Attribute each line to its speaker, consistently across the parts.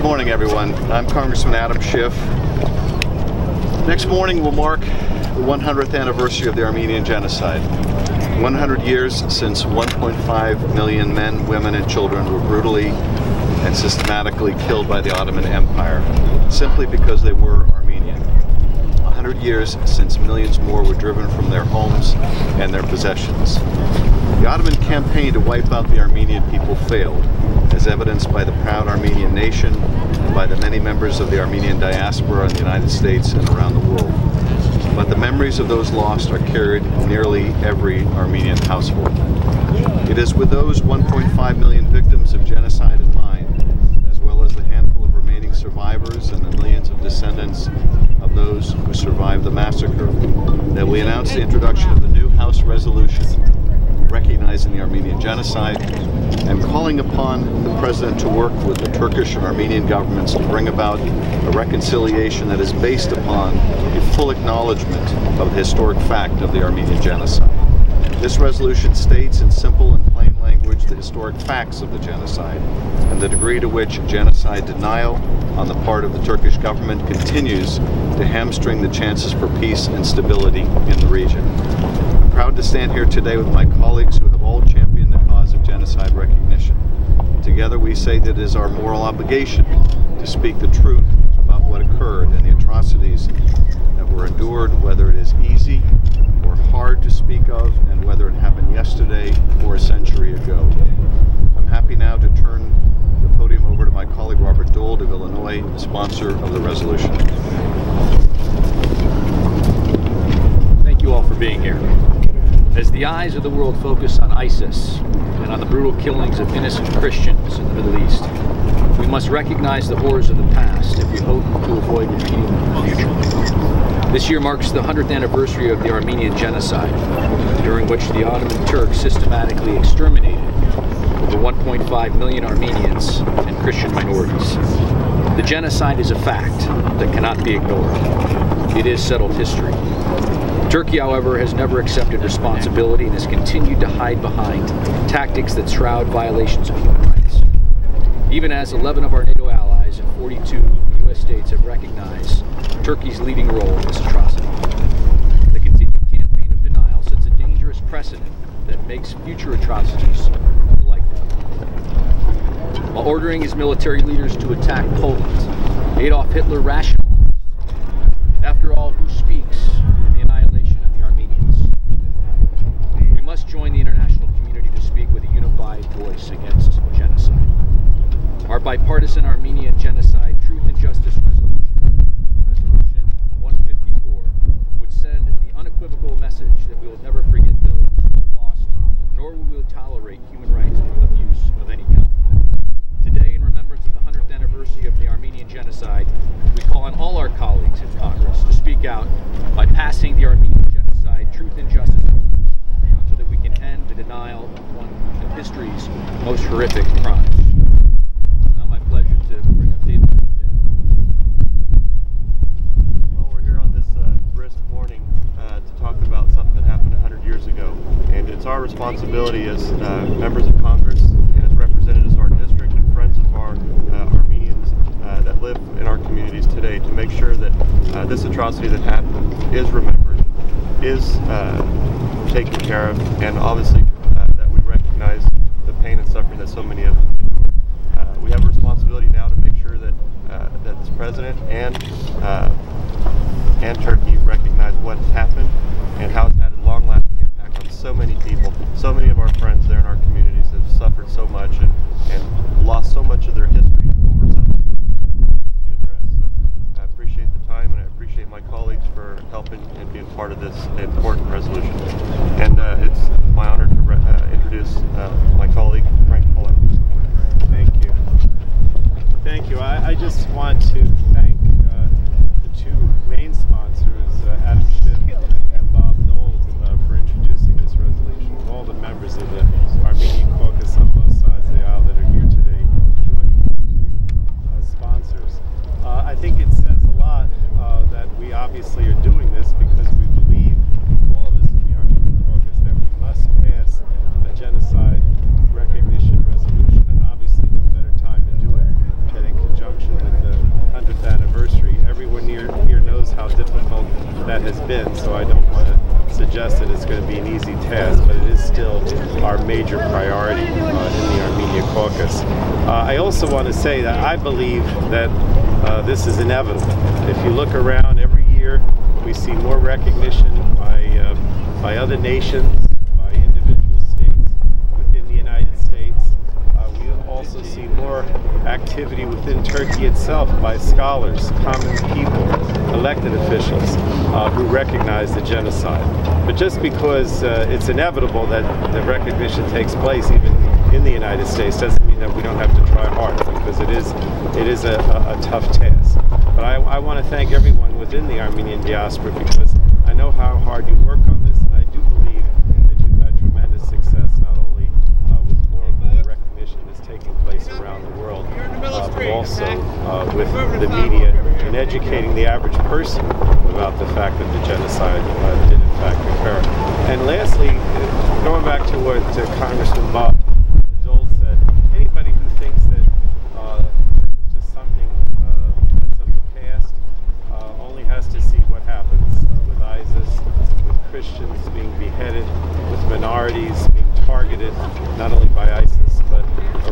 Speaker 1: morning, everyone. I'm Congressman Adam Schiff. Next morning will mark the 100th anniversary of the Armenian Genocide. 100 years since 1.5 million men, women, and children were brutally and systematically killed by the Ottoman Empire, simply because they were Armenian. 100 years since millions more were driven from their homes and their possessions. The Ottoman campaign to wipe out the Armenian people failed, as evidenced by the proud Armenian nation and by the many members of the Armenian diaspora in the United States and around the world. But the memories of those lost are carried in nearly every Armenian household. It is with those 1.5 million victims of genocide in mind, as well as the handful of remaining survivors and the millions of descendants of those who survived the massacre, that we announce the introduction of the new House resolution recognizing the Armenian Genocide and calling upon the President to work with the Turkish and Armenian governments to bring about a reconciliation that is based upon a full acknowledgement of the historic fact of the Armenian Genocide. This resolution states in simple and plain language the historic facts of the genocide and the degree to which genocide denial on the part of the Turkish government continues to hamstring the chances for peace and stability in the region. I'm proud to stand here today with my colleagues who have all championed the cause of genocide recognition. Together we say that it is our moral obligation to speak the truth about what occurred and the atrocities that were endured, whether it is easy or hard to speak of, and whether it happened yesterday or a century ago. I'm happy now to turn the podium over to my colleague Robert Dole of Illinois, the sponsor of the resolution.
Speaker 2: Thank you all for being here. As the eyes of the world focus on ISIS and on the brutal killings of innocent Christians in the Middle East, we must recognize the horrors of the past if we hope to avoid repeating them in the future. This year marks the 100th anniversary of the Armenian Genocide, during which the Ottoman Turks systematically exterminated over 1.5 million Armenians and Christian minorities. The genocide is a fact that cannot be ignored. It is settled history. Turkey, however, has never accepted responsibility and has continued to hide behind tactics that shroud violations of human rights. Even as 11 of our NATO allies and 42 U.S. states have recognized Turkey's leading role in this atrocity. The continued campaign of denial sets a dangerous precedent that makes future atrocities unlikely. While ordering his military leaders to attack Poland, Adolf Hitler rationalized, after all, who speaks for the annihilation of the Armenians? We must join the international community to speak with a unified voice against genocide. Our bipartisan Armenian Genocide Truth and Justice Resolution, Resolution 154, would send the unequivocal message that we will never forget those who were lost, nor will we tolerate human rights abuse of any kind. Today, in remembrance of the 100th anniversary of the Armenian Genocide, we call on all our colleagues in Congress to speak out by passing the Armenian Genocide Truth and Justice Resolution so that we can end the denial of one of history's most horrific crimes. Now my pleasure to bring up David Valdez.
Speaker 3: Well, we're here on this brisk morning to talk about something that happened 100 years ago, and it's our responsibility as members of Congress and as representatives of our district and friends of our Armenians that live in our communities today to make sure that this atrocity that happened is remembered, is taken care of, and obviously that we recognize the pain and suffering that so many of them endured. We have a responsibility now to make sure that that this president and Turkey recognize what has happened and how it's had a long-lasting impact on so many people. So many of our friends there in our communities have suffered so much and lost so much of their history over something that needs to be addressed. So I appreciate the time, and I appreciate my colleagues for helping and being part of this important resolution. And it's my honor to introduce my colleague, Frank Fuller.
Speaker 4: Thank you. Thank you. I just want to thank the two main sponsors, Adam Schiff and Bob Knowles, for introducing this resolution. All the members of the Armenian caucus on both sides of the aisle that are here today joining the two sponsors. I think it says a lot that we obviously are doing this because we believe, all of us in the Armenian caucus, that we must pass a genocide recognition resolution, and obviously no better time to do it than in conjunction with don't want to suggest that it's going to be an easy task, but it is still our major priority in the Armenia caucus. I also want to say that I believe that this is inevitable. If you look around every year, we see more recognition by other nations, by individual states within the United States. We also see more activity within Turkey itself by scholars, common people, elected officials who recognize the genocide. But just because it's inevitable that the recognition takes place even in the United States doesn't mean that we don't have to try hard, because it is a tough task. But I want to thank everyone within the Armenian diaspora, because I know how hard you work on this, and I do believe that you've had tremendous success, not only with more and more recognition that's taking place around the world, but also with the media and educating the average person about the fact that the genocide did in fact occur. And lastly, going back to what Congressman Bob Dole said, anybody who thinks that this is just something that's of the past only has to see what happens with ISIS, with Christians being beheaded, with minorities being targeted, not only by ISIS, but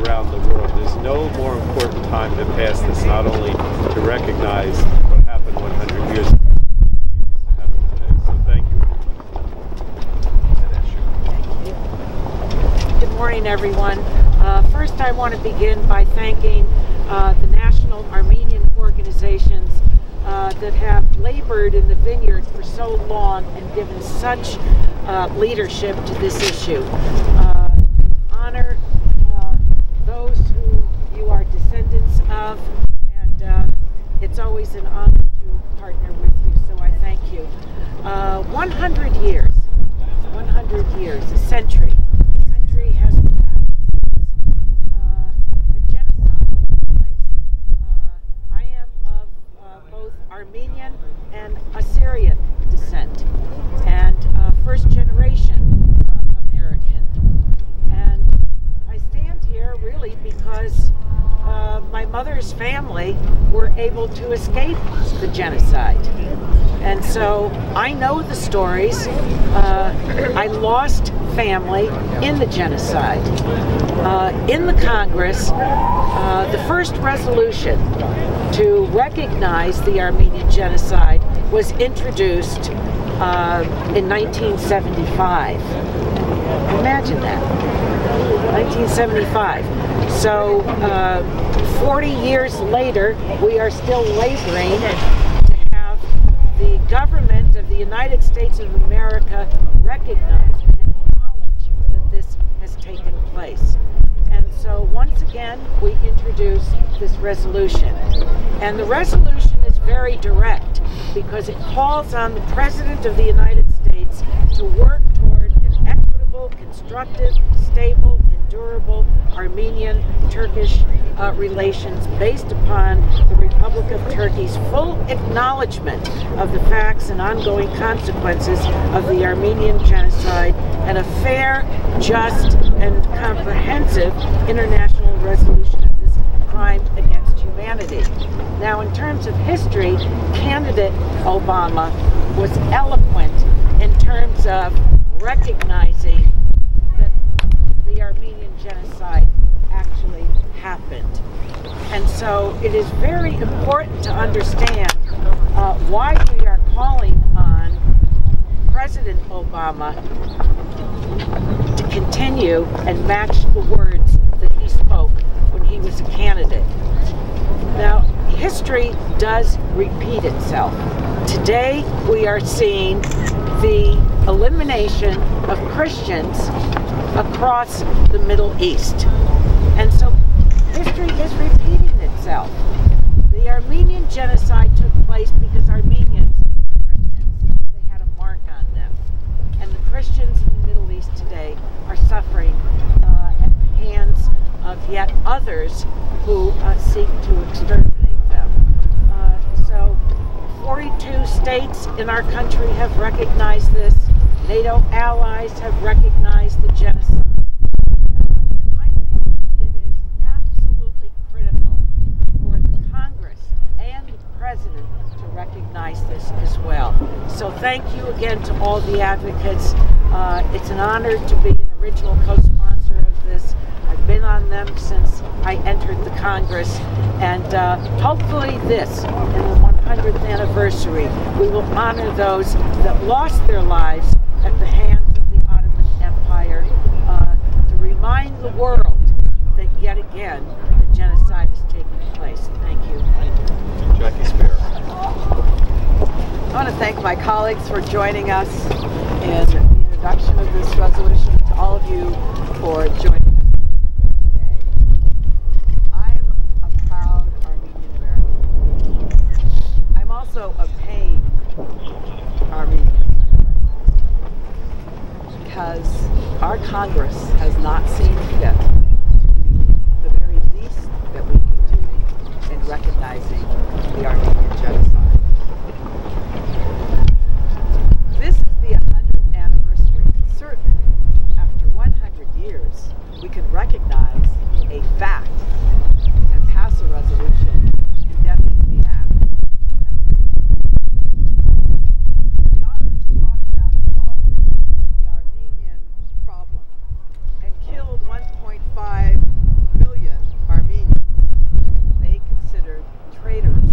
Speaker 4: around the world. There's no more important time to pass this, not only to recognize what happened 100 years ago, but what continues to happen today. So thank you.
Speaker 5: Good morning, everyone. First, I want to begin by thanking the national Armenian organizations that have labored in the vineyard for so long and given such leadership to this issue. Honor those who you are descendants of, and it's always an honor to partner with you, so I thank you. 100 years, a century has passed since a genocide took place. I am of both Armenian and Assyrian descent, and first generation American. And I stand here really because my mother's family were able to escape the genocide. And so I know the stories. I lost family in the genocide. In the Congress, the first resolution to recognize the Armenian genocide was introduced in 1975. Imagine that, 1975. So 40 years later, we are still laboring to have the government of the United States of America recognize and acknowledge that this has taken place. And so once again, we introduce this resolution. And the resolution is very direct because it calls on the President of the United States to work toward an equitable, constructive, stable, and durable Armenian-Turkish relations based upon the Republic of Turkey's full acknowledgement of the facts and ongoing consequences of the Armenian genocide and a fair, just, and comprehensive international resolution of this crime against humanity. Now, in terms of history, candidate Obama was eloquent in terms of recognizing that the Armenian genocide actually happened. And so it is very important to understand why we are calling on President Obama to continue and match the words that he spoke when he was a candidate. Now, history does repeat itself. Today, we are seeing the elimination of Christians across the Middle East. And so history is repeating itself. The Armenian genocide took place because Armenians were Christians. They had a mark on them. And the Christians in the Middle East today are suffering at the hands of yet others who seek to exterminate them. So 42 states in our country have recognized this. NATO allies have recognized the genocide. And I think it is absolutely critical for the Congress and the President to recognize this as well. So thank you again to all the advocates. It's an honor to be an original co-sponsor of this. I've been on them since I entered the Congress, and hopefully this, in the 100th anniversary, we will honor those that lost their lives at the hands of the Ottoman Empire, to remind the world that yet again the genocide is taking place. Thank you.
Speaker 1: Jackie Spear.
Speaker 6: I want to thank my colleagues for joining us in the introduction of this resolution, to all of you for joining us today. I'm a proud Armenian American. I'm also a pained Armenian American, because our Congress has not seen fit to do the very least that we can do in recognizing the Armenian genocide. This is the 100th anniversary. Certainly, after 100 years, we can recognize a fact and pass a resolution condemning the act 100 years ago. The Ottomans talked about solving the Armenian problem and killed 1.5 million Armenians they considered traitors.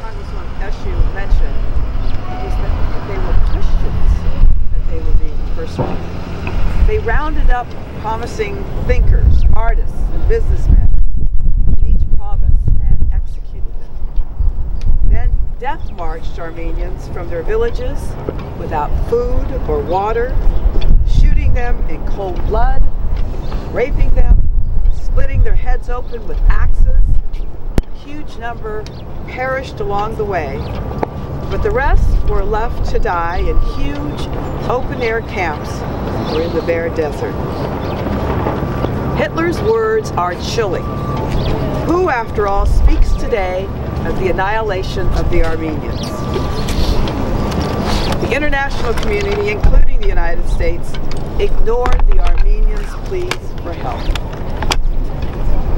Speaker 6: Congresswoman اشش-ис mentioned was that they were Christians that they were being persecuted. They rounded up promising thinkers, artists, and businessmen in each province and executed them. Then death marched Armenians from their villages without food or water, shooting them in cold blood, raping them, splitting their heads open with axes. A huge number perished along the way, but the rest were left to die in huge open-air camps or in the bare desert. Hitler's words are chilling. Who, after all, speaks today of the annihilation of the Armenians? The international community, including the United States, ignored the Armenians' pleas for help.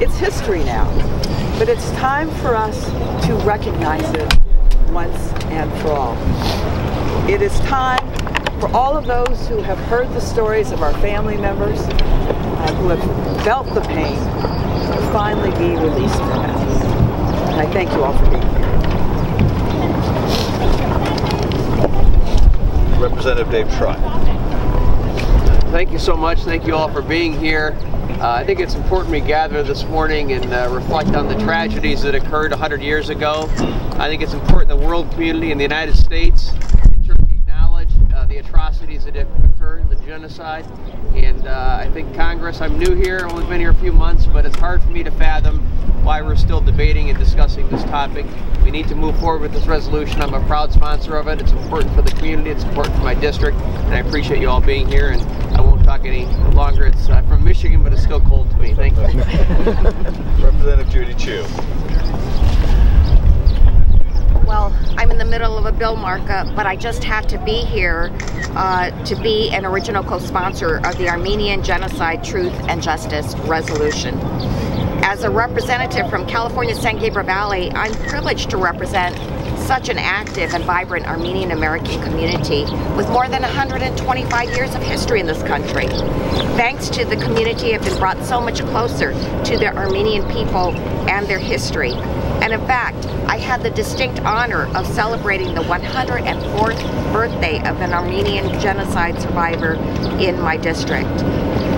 Speaker 6: It's history now, but it's time for us to recognize it once and for all. It is time for all of those who have heard the stories of our family members, who have felt the pain, to finally be released from it. And I thank you all for being here.
Speaker 1: Representative Dave Schrott.
Speaker 7: Thank you so much. Thank you all for being here. I think it's important we gather this morning and reflect on the tragedies that occurred 100 years ago. I think it's important the world community in the United States and Turkey acknowledge the atrocities that have occurred, the genocide. And I think Congress, I'm new here, only been here a few months, but it's hard for me to fathom why we're still debating and discussing this topic. We need to move forward with this resolution. I'm a proud sponsor of it. It's important for the community, it's important for my district, and I appreciate you all being here. And I won't talk any longer. It's from Michigan, but it's still cold to me. Thank you.
Speaker 1: Representative Judy Chu.
Speaker 8: Well, I'm in the middle of a bill markup, but I just had to be here to be an original co-sponsor of the Armenian Genocide Truth and Justice Resolution. As a representative from California's San Gabriel Valley, I'm privileged to represent such an active and vibrant Armenian American community with more than 125 years of history in this country. Thanks to the community, have been brought so much closer to the Armenian people and their history. And in fact, I had the distinct honor of celebrating the 104th birthday of an Armenian genocide survivor in my district.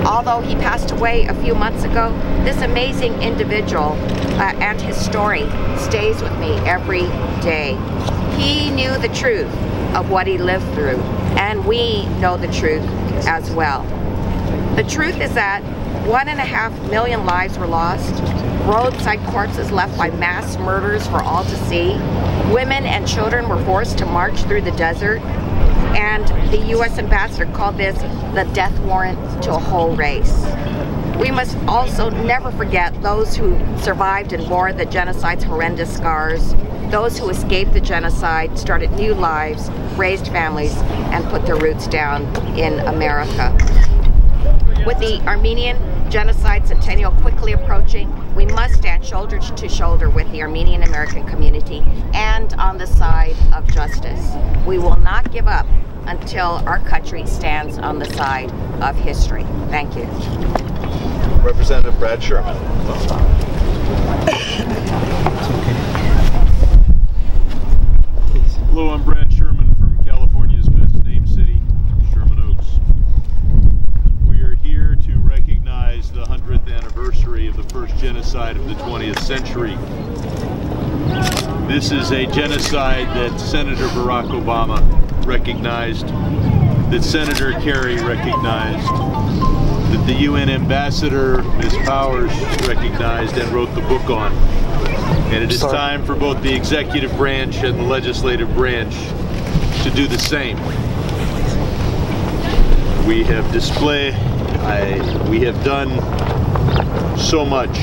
Speaker 8: Although he passed away a few months ago, this amazing individual and his story stays with me every day. He knew the truth of what he lived through, and we know the truth as well. The truth is that 1.5 million lives were lost, roadside corpses left by mass murders for all to see, women and children were forced to march through the desert, and the U.S. ambassador called this the death warrant to a whole race. We must also never forget those who survived and bore the genocide's horrendous scars, those who escaped the genocide, started new lives, raised families, and put their roots down in America. With the Armenian genocide centennial quickly approaching, we must stand shoulder to shoulder with the Armenian American community and on the side of justice. We will not give up until our country stands on the side of history. Thank you.
Speaker 1: Representative Brad Sherman.
Speaker 9: Hello, I'm Brad Sherman from California's best named city, Sherman Oaks. We are here to recognize the 100th anniversary of the first genocide of the 20th century. This is a genocide that Senator Barack Obama recognized, that Senator Kerry recognized, that the UN ambassador, Ms. Powers, recognized and wrote the book on. And it is time for both the executive branch and the legislative branch to do the same. We have we have done so much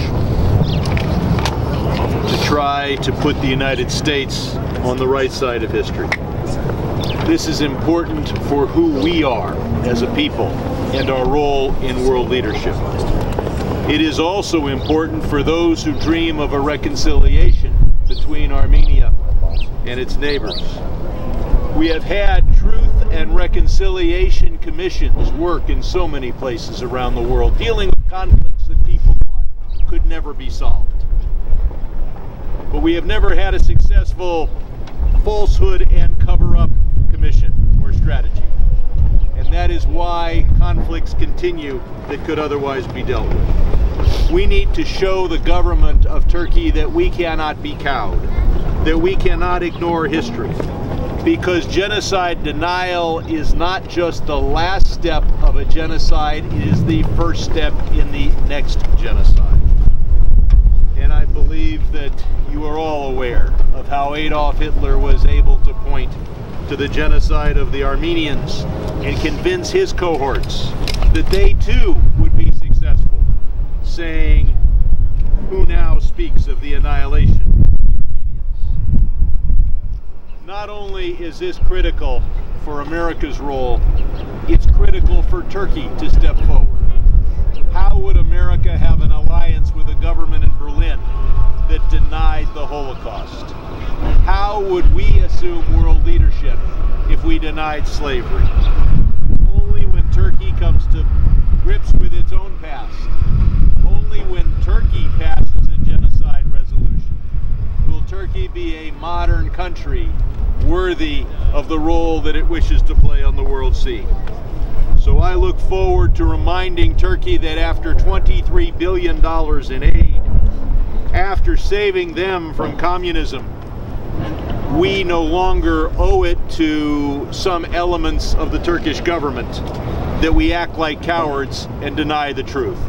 Speaker 9: to try to put the United States on the right side of history. This is important for who we are as a people and our role in world leadership. It is also important for those who dream of a reconciliation between Armenia and its neighbors. We have had truth and reconciliation commissions work in so many places around the world, dealing with conflicts that people thought could never be solved. But we have never had a successful falsehood and cover-up commission or strategy. And that is why conflicts continue that could otherwise be dealt with. We need to show the government of Turkey that we cannot be cowed, that we cannot ignore history, because genocide denial is not just the last step of a genocide, it is the first step in the next genocide. And I believe that you are all aware of how Adolf Hitler was able to point to the genocide of the Armenians and convince his cohorts that they too would be successful, saying, "Who now speaks of the annihilation of the Armenians?" Not only is this critical for America's role, it's critical for Turkey to step forward. How would America have an alliance with a government in Berlin that denied the Holocaust? How would we assume world leadership if we denied slavery? Only when Turkey comes to grips with its own past, only when Turkey passes a genocide resolution, will Turkey be a modern country worthy of the role that it wishes to play on the world scene. So I look forward to reminding Turkey that after $23 billion in aid, after saving them from communism, we no longer owe it to some elements of the Turkish government that we act like cowards and deny the truth.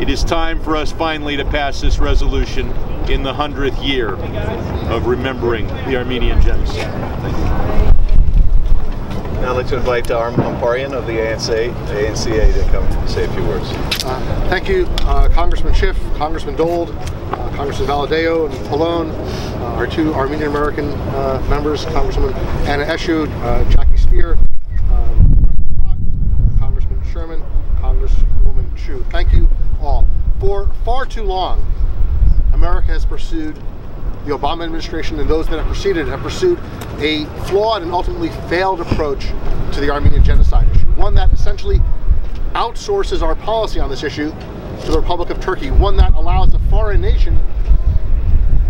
Speaker 9: It is time for us finally to pass this resolution in the 100th year of remembering the Armenian genocide. Thank you.
Speaker 1: Now I'd like to invite Armand Hamparian of the ANCA to come and say a few words.
Speaker 10: Thank you, Congressman Schiff, Congressman Dold, Congressman Valadeo and Pallone, our two Armenian American members, Congresswoman Anna Eshoo, Jackie Spear, Congressman Sherman, Congresswoman Chu. Thank you all. For far too long, America has pursued, the Obama administration and those that have preceded have pursued a flawed and ultimately failed approach to the Armenian genocide issue. One that essentially outsources our policy on this issue to the Republic of Turkey. One that allows a foreign nation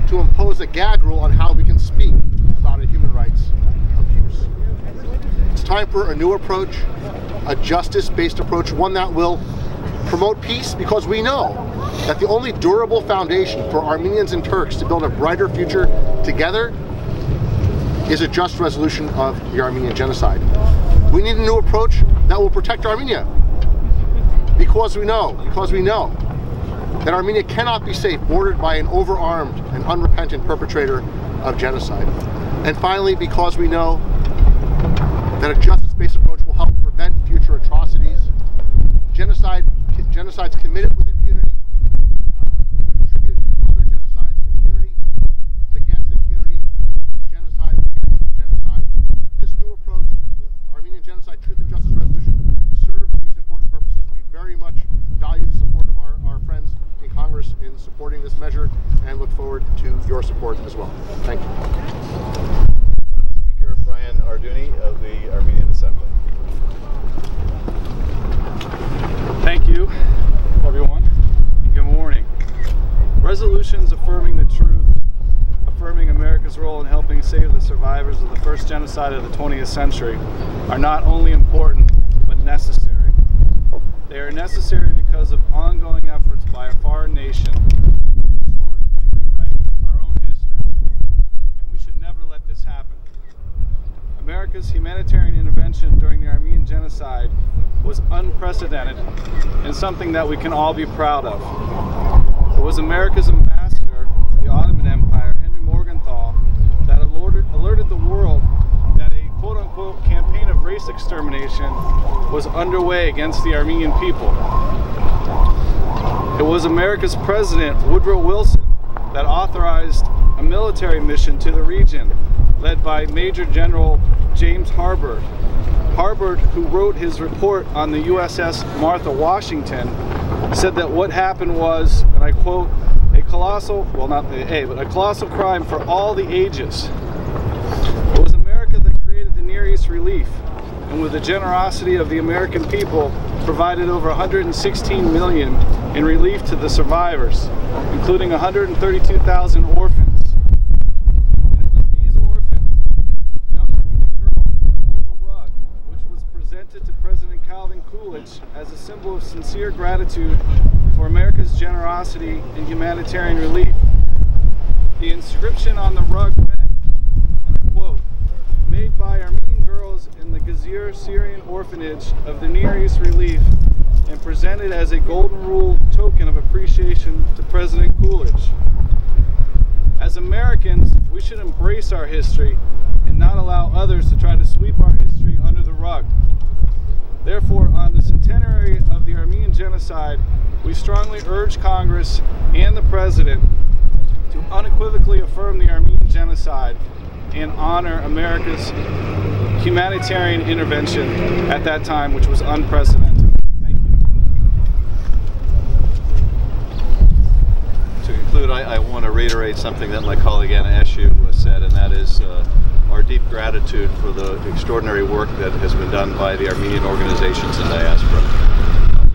Speaker 10: to impose a gag rule on how we can speak about a human rights abuse. It's time for a new approach, a justice-based approach, one that will promote peace, because we know that the only durable foundation for Armenians and Turks to build a brighter future together is a just resolution of the Armenian genocide. We need a new approach that will protect Armenia, because we know that Armenia cannot be safe, bordered by an overarmed and unrepentant perpetrator of genocide. And finally, because we know that a justice-based approach will help prevent future atrocities. Genocides committed with impunity contribute to other genocides. Impunity begets impunity. Genocide begets genocide. This new approach, the Armenian Genocide Truth and Justice Resolution, serves these important purposes. We very much value the support of our your support as well. Thank you.
Speaker 1: Final speaker, Brian Arduni of the Armenian Assembly.
Speaker 11: Thank you, everyone. Good morning. Resolutions affirming the truth, affirming America's role in helping save the survivors of the first genocide of the 20th century are not only important, but necessary. They are necessary because of ongoing efforts by a foreign nation to distort and rewrite our own history, and we should never let this happen. America's humanitarian intervention during the Armenian genocide was unprecedented and something that we can all be proud of. It was America's ambassador to the Ottoman Empire, Henry Morgenthau, that alerted the world that a quote-unquote campaign of race extermination was underway against the Armenian people. It was America's president, Woodrow Wilson, that authorized a military mission to the region led by Major General James Harbord. Harbord, who wrote his report on the USS Martha Washington, said that what happened was, and I quote, a colossal, well not the A, but a colossal crime for all the ages. It was America that created the Near East Relief, and with the generosity of the American people, provided over 116 million in relief to the survivors, including 132,000 orphans. And it was these orphans, young Armenian girls, that wove a rug, which was presented to President Calvin Coolidge as a symbol of sincere gratitude for America's generosity and humanitarian relief. The inscription on the rug read, and I quote, "Made by Armenian girls in the Gazir Syrian orphanage of the Near East Relief and presented as a golden rule token of appreciation to President Coolidge." As Americans, we should embrace our history and not allow others to try to sweep our history under the rug. Therefore, on the centenary of the Armenian genocide, we strongly urge Congress and the President to unequivocally affirm the Armenian genocide and honor America's humanitarian intervention at that time, which was unprecedented. Thank you.
Speaker 1: To conclude, I want to reiterate something that my colleague Anna Eshu said, and that is our deep gratitude for the extraordinary work that has been done by the Armenian organizations in diaspora.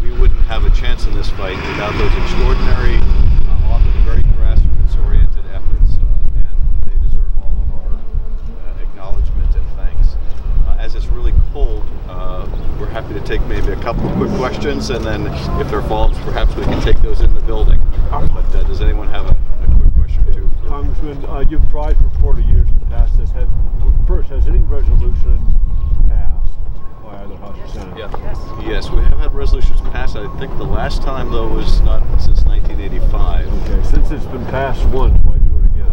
Speaker 1: We wouldn't have a chance in this fight without those extraordinary, often very grassroots-oriented efforts, and they deserve all of our acknowledgement and thanks. As it's really cold, we're happy to take maybe a couple of quick questions, and then if there are follow-ups, perhaps we can take those in the building. But does anyone have a quick question or two?
Speaker 12: Congressman, you've tried for 40 years to pass this. First, has any resolution passed by either House or Senate?
Speaker 1: Yeah. Yes, we have had resolutions passed. I think the last time, though, was not since 1985.
Speaker 12: Okay, since it's been passed once, why do it again?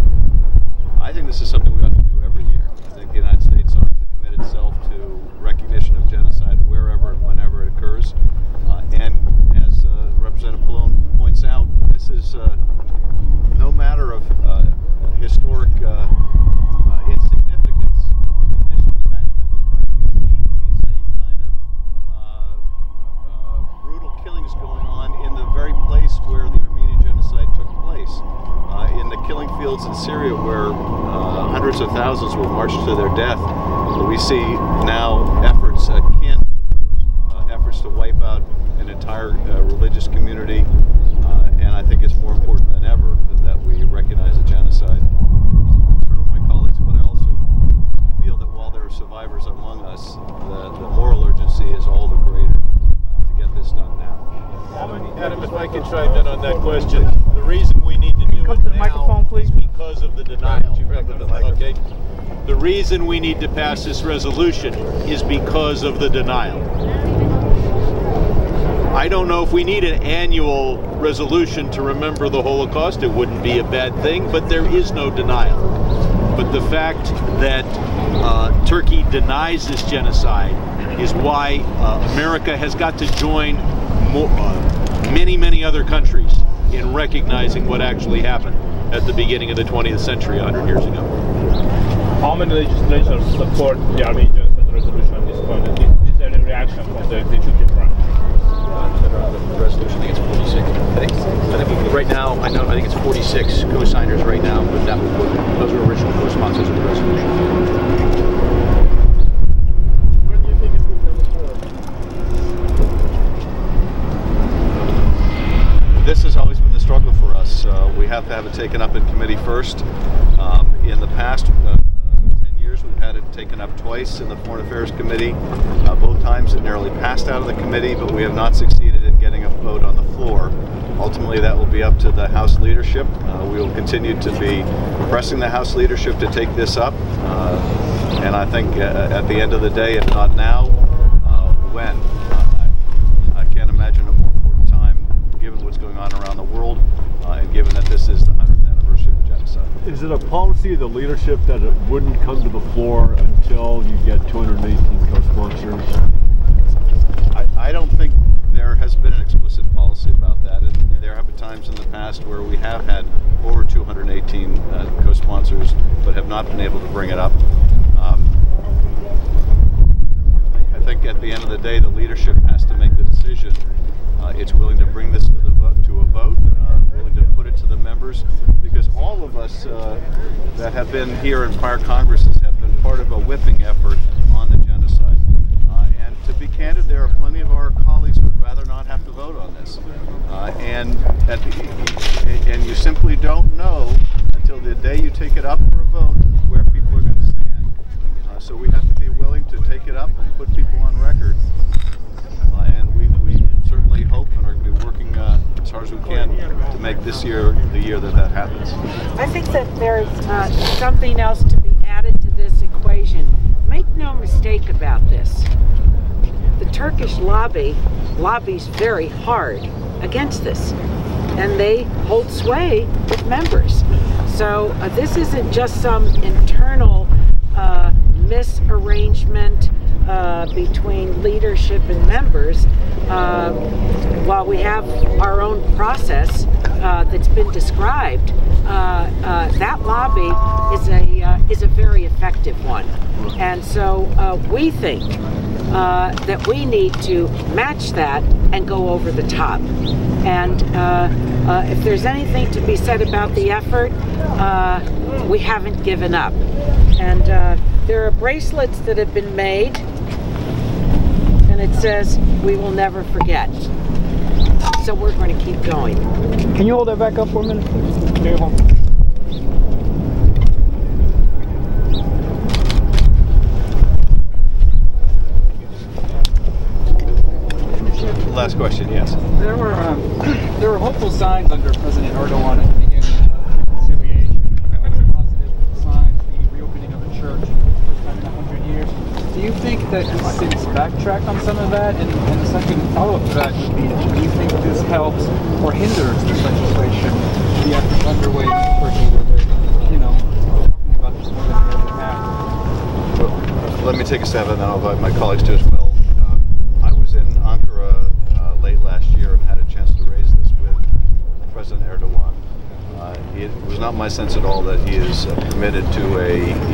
Speaker 1: I think this is something we ought to do every year. I think the United States ought to commit itself to recognition of genocide wherever and whenever it occurs. And as Representative Pallone points out, this is no matter of historic insignificance. In addition to the magnitude of this crime, we see these same kind of brutal killings going on in the very place where the Armenian genocide took place. In the killing fields in Syria, where hundreds of thousands were marched to their death, we see now efforts akin to those efforts to wipe out an entire religious community, and I think it's more important than ever that we recognize the genocide. My colleagues, but I also feel that while there are survivors among us, the moral urgency is all the greater to get this done now.
Speaker 9: Adam, if I could chime in on that question, the reason we need to do it now is because of the denial. Okay? The reason we need to pass this resolution is because of the denial. I don't know if we need an annual resolution to remember the Holocaust. It wouldn't be a bad thing, but there is no denial. But the fact that Turkey denies this genocide is why America has got to join many other countries in recognizing what actually happened at the beginning of the 20th century 100 years ago.
Speaker 12: How many legislators support the Armenian genocide resolution at this point? Is there any reaction from the executive branch?
Speaker 2: The resolution, I think it's 46. I think Right now, I think it's 46 co-signers right now, but those are original co-sponsors of the resolution.
Speaker 4: When do you think it's going to go forward?
Speaker 1: This has always been the struggle for us. We have to have it taken up in committee first. In the past 10 years, we've had it taken up twice in the Foreign Affairs Committee. Both times it narrowly passed out of the committee, but we have not succeeded in getting a vote on the floor. Ultimately, that will be up to the House leadership. We will continue to be pressing the House leadership to take this up. And I think at the end of the day, if not now, when? I can't imagine a more important time, given what's going on around the world, and given that this is the 100th anniversary of the genocide.
Speaker 12: Is it a policy of the leadership that it wouldn't come to the floor until you get 218 co-sponsors?
Speaker 1: I don't think there has been an explicit policy about that, and there have been times in the past where we have had over 218 co-sponsors but have not been able to bring it up. I think at the end of the day, the leadership has to make the decision. It's willing to bring this to a vote, willing to put it to the members, because all of us that have been here in prior Congresses have been part of a whipping effort on the genocide. And to be candid, there are plenty of our colleagues who would rather not have to vote on this. And you simply don't know until the day you take it up for a vote where people are going to stand. So we have to be willing to take it up and put people on record. And we certainly hope and are going to be working as hard as we can to make this year the year that happens.
Speaker 5: I think that there's something else to be added to this equation. Make no mistake about this. The Turkish lobbies very hard against this, and they hold sway with members. So this isn't just some internal misarrangement between leadership and members. While we have our own process that's been described, that lobby is a very effective one, and so we think that we need to match that and go over the top. And if there's anything to be said about the effort, we haven't given up. And there are bracelets that have been made, and it says, "We will never forget." So we're going to keep going.
Speaker 13: Can you hold that back up for a minute, please?
Speaker 1: Last question, yes.
Speaker 13: There were hopeful signs under President Erdogan at the beginning of reconciliation. Positive signs, the reopening of the church for the first time in 100 years. Do you think that he's since backtracked on some of that? And the second follow-up to that would be, do you think this helps or hinders this legislation, the efforts underway in Turkey, where they're, talking about this more than they ever have?
Speaker 1: Well, let me take a stab and then I'll invite my colleagues to as well. I was in Ankara late last year and had a chance to raise this with President Erdogan. It was not my sense at all that he is committed to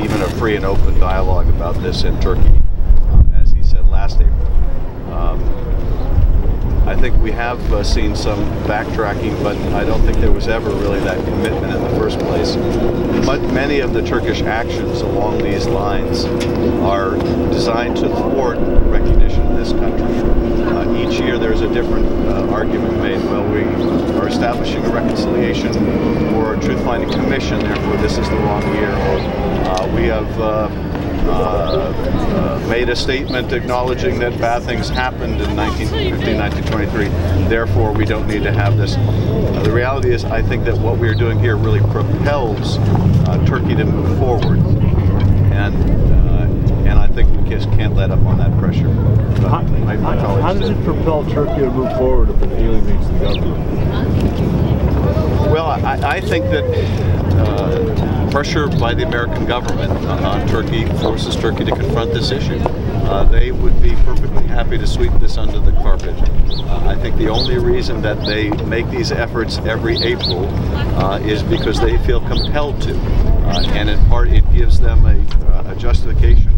Speaker 1: even a free and open dialogue about this in Turkey, as he said last April. I think we have seen some backtracking, but I don't think there was ever really that commitment in the first place. But many of the Turkish actions along these lines are designed to thwart recognition in this country. Each year there's a different argument made. Well, we are establishing a reconciliation or a truth-finding commission, therefore this is the wrong year. Or we have made a statement acknowledging that bad things happened in 1915, 1923, therefore we don't need to have this. The reality is, I think that what we're doing here really propels Turkey to move forward, and I think we just can't let up on that pressure.
Speaker 12: How does it propel Turkey to move forward if it alienates the government?
Speaker 1: Well, I think that pressure by the American government on Turkey forces Turkey to confront this issue. They would be perfectly happy to sweep this under the carpet. I think the only reason that they make these efforts every April is because they feel compelled to, and in part it gives them a justification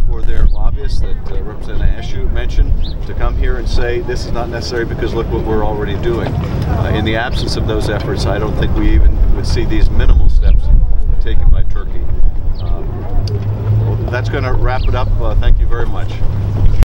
Speaker 1: for their lobbyists that Representative Aszú mentioned to come here and say this is not necessary because look what we're already doing. In the absence of those efforts, I don't think we even would see these minimal steps taken by Turkey. Well, that's going to wrap it up. Thank you very much.